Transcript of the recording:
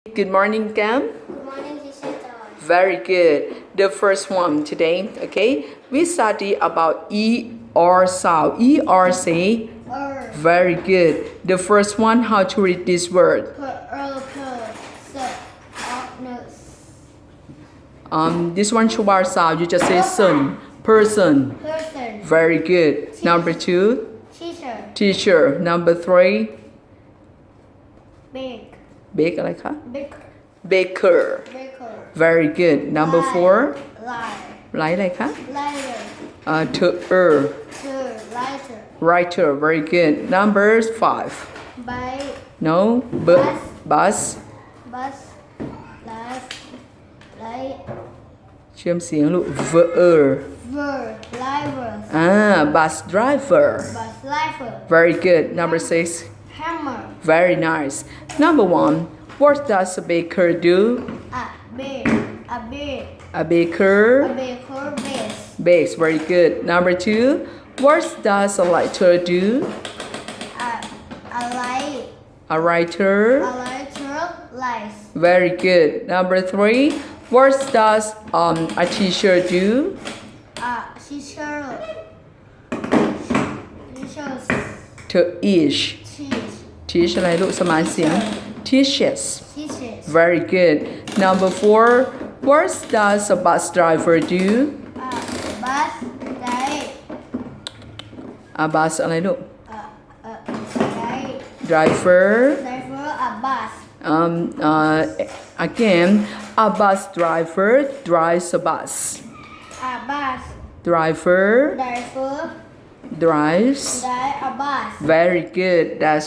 Good morning, Cam. Good morning, teacher Joy. Very good. The first one today, okay? We study about ER sound. ER say very good. The first one, how to read this word? This one Chubar sound. You just say son, person. Very good. Number two, teacher. Number three, bake อะไรคะ baker. Very good. Number four, ไลท์อะไรคะ writer. Very good. Number five, no, bus. เชื่อมเสียงลูก bus driver. Very good. Number six, Hammer. very nice. Number one, what does a baker do? A baker bakes. Very good. Number two, what does a writer do? A writer. Lies. Very good. Number three, what does a teacher do? Teacher. Teach. Teach อะไรลูกสมานเสียง teaches. Very good. Number four, what does a bus driver do? Bus drive. A bus อะไรลูก Driver driver. a bus. Again, a bus driver drives a bus. A bus Driver driver drives. drive a bus. Very good. That's